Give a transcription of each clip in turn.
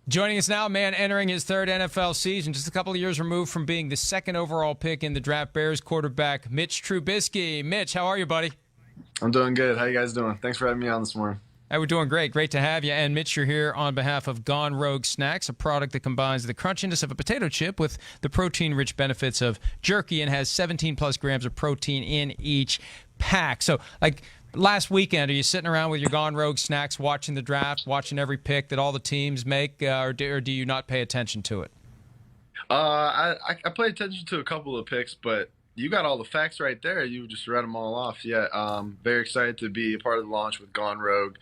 Joining us now, a man entering his third NFL season, just a couple of years removed from being the second overall pick in the draft, Bears quarterback Mitch Trubisky. Mitch, how are you, buddy? I'm doing good. How you guys doing? Thanks for having me on this morning. Hey, we're doing great. Great to have you. And Mitch, you're here on behalf of Gone Rogue Snacks, a product that combines the crunchiness of a potato chip with the protein-rich benefits of jerky and has 17-plus grams of protein in each pack. So, last weekend, are you sitting around with your Gone Rogue Snacks watching the draft, watching every pick that all the teams make, or do you not pay attention to it? I pay attention to a couple of picks, but you got all the facts right there. You just read them all off. Yeah, very excited to be a part of the launch with Gone Rogue.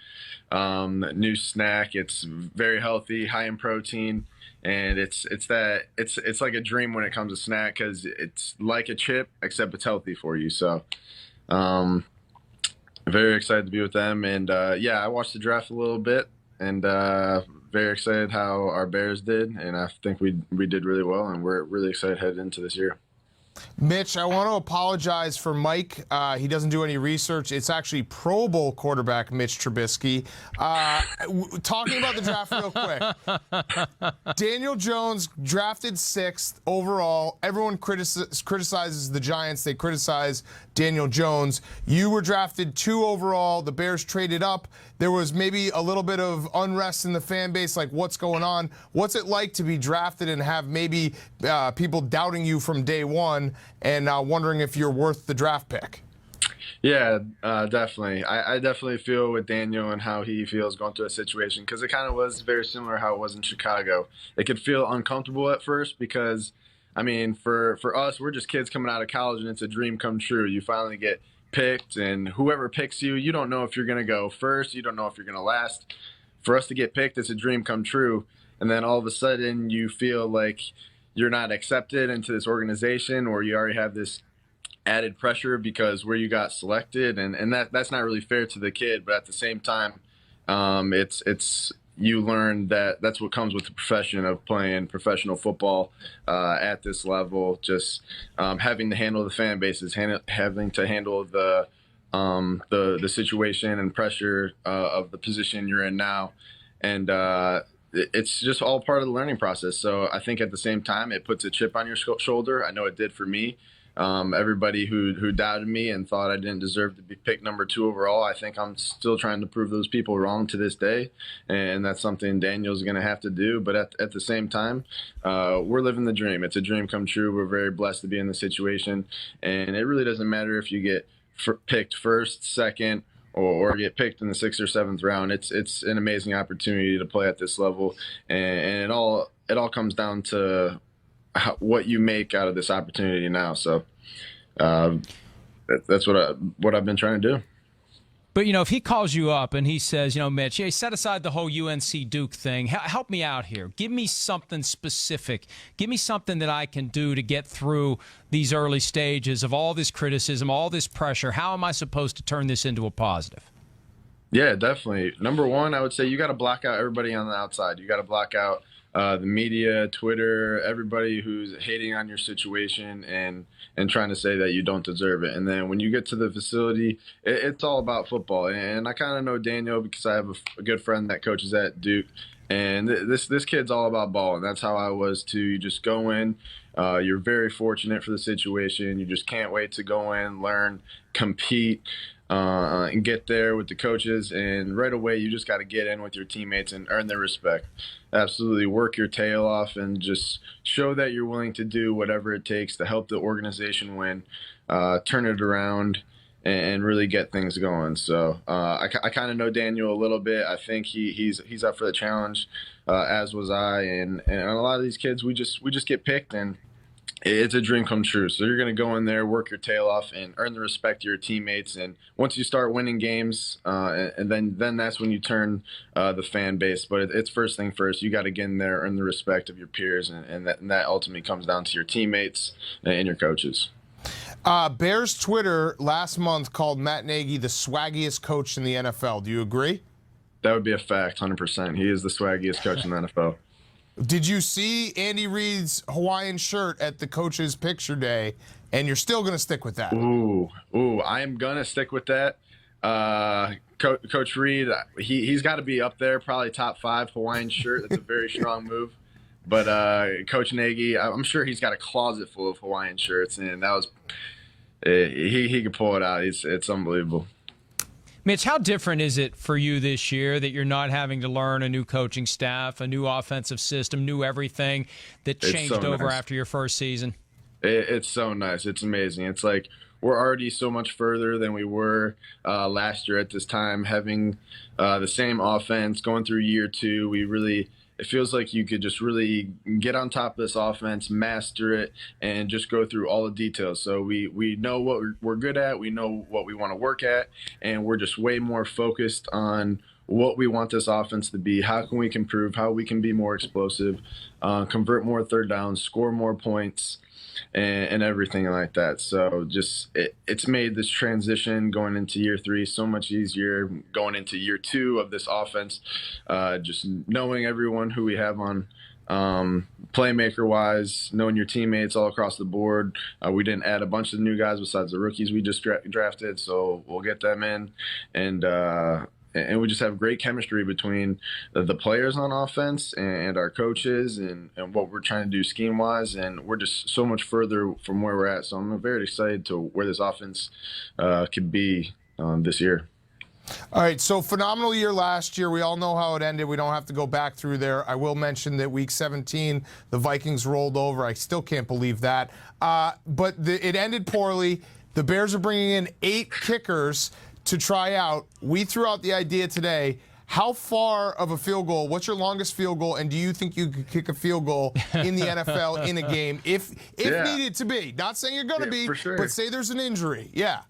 New snack. It's very healthy, high in protein, and it's like a dream when it comes to snack because it's like a chip except it's healthy for you. So, very excited to be with them. And yeah, I watched the draft a little bit, and very excited how our Bears did, and I think we did really well, and we're really excited headed into this year. Mitch, I want to apologize for Mike. He doesn't do any research. It's actually Pro Bowl quarterback Mitch Trubisky. Talking about the draft real quick. Daniel Jones drafted 6th overall. Everyone criticizes the Giants. They criticize Daniel Jones. You were drafted 2 overall. The Bears traded up. There was maybe a little bit of unrest in the fan base, like what's going on? What's it like to be drafted and have maybe people doubting you from day one and wondering if you're worth the draft pick? Yeah, definitely. I definitely feel with Daniel and how he feels going through a situation because it kind of was very similar how it was in Chicago. It could feel uncomfortable at first because, I mean, for us, we're just kids coming out of college and it's a dream come true. You finally get picked, and whoever picks you, you don't know if you're going to go first. You don't know if you're going to last. For us to get picked, it's a dream come true. And then all of a sudden you feel like you're not accepted into this organization, or you already have this added pressure because where you got selected, and that's not really fair to the kid. But at the same time, it's you learn that that's what comes with the profession of playing professional football at this level. Just having to handle the fan bases, having to handle the situation and pressure of the position you're in now, and it's just all part of the learning process. So I think at the same time, it puts a chip on your shoulder. I know it did for me. Everybody who doubted me and thought I didn't deserve to be picked number 2 overall, I think I'm still trying to prove those people wrong to this day, and that's something Daniel's going to have to do. But at the same time, we're living the dream. It's a dream come true. We're very blessed to be in the situation, and it really doesn't matter if you get picked first, second, or get picked in the 6th or 7th round. It's an amazing opportunity to play at this level, and it all comes down to what you make out of this opportunity now. So that's what I've been trying to do. But, if he calls you up and he says, Mitch, hey, set aside the whole UNC Duke thing. Help me out here. Give me something specific. Give me something that I can do to get through these early stages of all this criticism, all this pressure. How am I supposed to turn this into a positive? Yeah, definitely. Number one, I would say you got to block out everybody on the outside. You got to block out the media, Twitter, everybody who's hating on your situation and trying to say that you don't deserve it. And then when you get to the facility, it's all about football. And I kind of know Daniel because I have a good friend that coaches at Duke. And this kid's all about ball, and that's how I was too. You just go in. You're very fortunate for the situation. You just can't wait to go in, learn, compete, and get there with the coaches. And right away, you just got to get in with your teammates and earn their respect. Absolutely work your tail off and just show that you're willing to do whatever it takes to help the organization win, turn it around, and really get things going. So I kind of know Daniel a little bit. I think he's up for the challenge, as was I. And a lot of these kids, we just get picked, and it's a dream come true. So you're going to go in there, work your tail off, and earn the respect of your teammates. And once you start winning games, and then that's when you turn the fan base. But it's first thing first. You got to get in there, earn the respect of your peers, and that ultimately comes down to your teammates and your coaches. Bears Twitter last month called Matt Nagy the swaggiest coach in the NFL. Do you agree? That would be a fact, 100%. He is the swaggiest coach in the NFL. Did you see Andy Reid's Hawaiian shirt at the coach's picture day, and you're still going to stick with that? Ooh, I am going to stick with that Coach Reed, he's got to be up there, probably top 5 Hawaiian shirt. That's a very strong move. But Coach Nagy, I'm sure he's got a closet full of Hawaiian shirts, and that was he could pull it out. It's unbelievable. Mitch, how different is it for you this year that you're not having to learn a new coaching staff, a new offensive system, new everything that changed over after your first season? It's so nice. It's amazing. It's like we're already so much further than we were last year at this time, having the same offense going through year 2. It feels like you could just really get on top of this offense, master it, and just go through all the details. So we know what we're good at, we know what we want to work at, and we're just way more focused on what we want this offense to be, how can we improve, how we can be more explosive, convert more third downs, score more points, and everything like that. So just it's made this transition going into year 3 so much easier, going into year 2 of this offense, just knowing everyone who we have on playmaker wise, knowing your teammates all across the board. We didn't add a bunch of new guys besides the rookies we just drafted, so we'll get them in, and we just have great chemistry between the players on offense and our coaches and what we're trying to do scheme-wise, and we're just so much further from where we're at. So I'm very excited to where this offense could be this year. All right, so phenomenal year last year. We all know how it ended. We don't have to go back through there. I will mention that Week 17, the Vikings rolled over. I still can't believe that. But it ended poorly. The Bears are bringing in 8 kickers to try out. We threw out the idea today. How far of a field goal, what's your longest field goal, and do you think you could kick a field goal in the NFL in a game if needed to be? Not saying you're going to be, for sure. But say there's an injury. Yeah,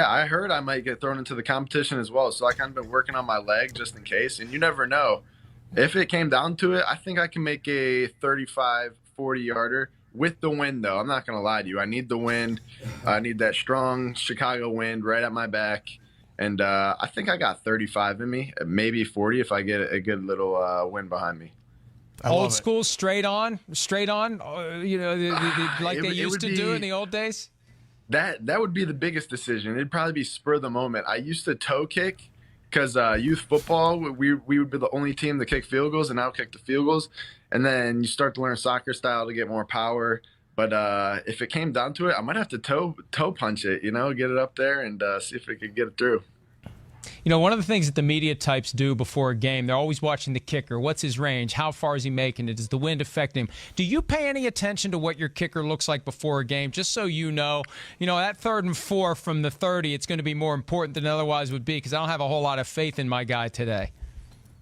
I heard I might get thrown into the competition as well, so I kind of been working on my leg just in case, and you never know. If it came down to it, I think I can make a 35, 40-yarder. With the wind, though, I'm not going to lie to you. I need the wind. I need that strong Chicago wind right at my back. And I think I got 35 in me, maybe 40 if I get a good little wind behind me. Old school, straight on, like they used to do in the old days? That would be the biggest decision. It'd probably be spur of the moment. I used to toe kick because youth football, we would be the only team to kick field goals, and I'll kick the field goals. And then you start to learn soccer style to get more power. But if it came down to it, I might have to toe punch it, get it up there and see if we could get it through. One of the things that the media types do before a game, they're always watching the kicker. What's his range? How far is he making it? Does the wind affect him? Do you pay any attention to what your kicker looks like before a game, just so you know, that 3rd and 4 from the 30, it's going to be more important than it otherwise would be because I don't have a whole lot of faith in my guy today?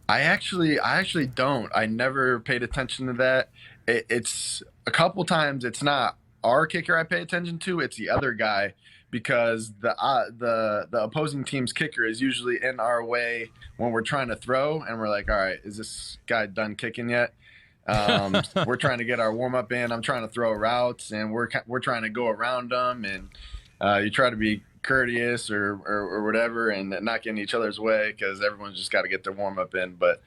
I actually don't. I never paid attention to that. It's a couple times. It's not our kicker I pay attention to. It's the other guy, because the opposing team's kicker is usually in our way when we're trying to throw, and we're like, all right, is this guy done kicking yet? We're trying to get our warm up in. I'm trying to throw routes, and we're trying to go around them, and you try to be courteous or whatever and not get in each other's way because everyone's just got to get their warm-up in. But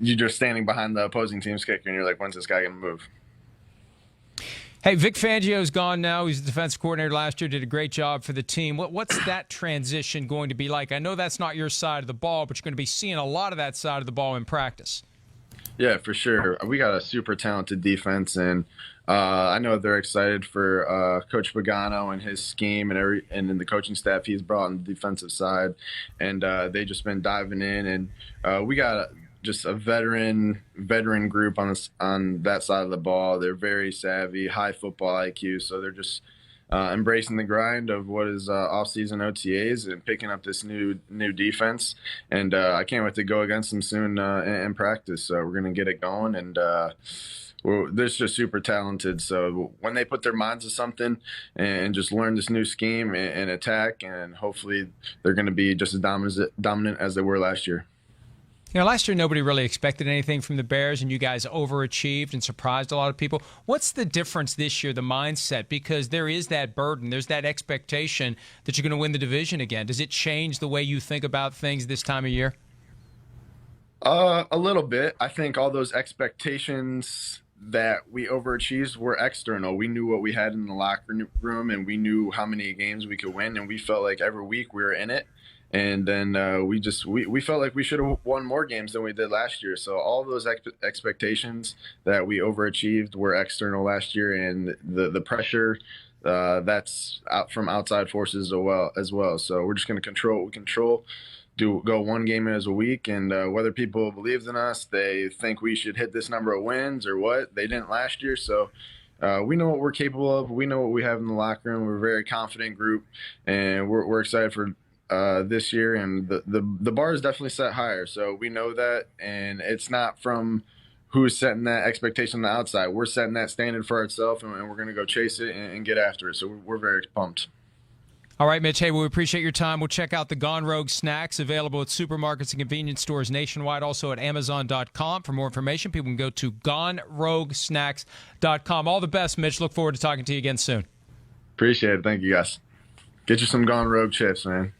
you're just standing behind the opposing team's kicker and you're like, when's this guy going to move? Hey, Vic Fangio's gone now. He's the defense coordinator last year, did a great job for the team. What's that transition going to be like? I know that's not your side of the ball, but you're going to be seeing a lot of that side of the ball in practice. Yeah, for sure. We got a super talented defense, and I know they're excited for Coach Pagano and his scheme and then the coaching staff he's brought on the defensive side, and they just been diving in, and we got just a veteran group on that side of the ball. They're very savvy, high football IQ, so they're just embracing the grind of what is off-season OTAs and picking up this new defense. And I can't wait to go against them soon in practice. So we're going to get it going, and they're just super talented. So when they put their minds to something and just learn this new scheme and attack, and hopefully they're going to be just as dominant as they were last year. Last year nobody really expected anything from the Bears, and you guys overachieved and surprised a lot of people. What's the difference this year, the mindset? Because there is that burden, there's that expectation that you're going to win the division again. Does it change the way you think about things this time of year? A little bit. I think all those expectations that we overachieved were external. We knew what we had in the locker room, and we knew how many games we could win, and we felt like every week we were in it. And then we felt like we should have won more games than we did last year. So all of those expectations that we overachieved were external last year, and the pressure that's out from outside forces as well. So we're just going to control what we control. Go one game as a week, and whether people believe in us, they think we should hit this number of wins or what, they didn't last year. So we know what we're capable of. We know what we have in the locker room. We're a very confident group, and we're excited for this year. And the bar is definitely set higher. So we know that, and it's not from who's setting that expectation on the outside. We're setting that standard for ourselves, and we're going to go chase it and get after it. So we're very pumped. All right, Mitch. Hey, we appreciate your time. We'll check out the Gone Rogue snacks available at supermarkets and convenience stores nationwide, also at Amazon.com. For more information, people can go to GoneRogueSnacks.com. All the best, Mitch. Look forward to talking to you again soon. Appreciate it. Thank you, guys. Get you some Gone Rogue chips, man.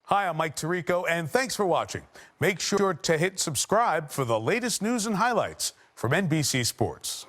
Hi, I'm Mike Tirico, and thanks for watching. Make sure to hit subscribe for the latest news and highlights from NBC Sports.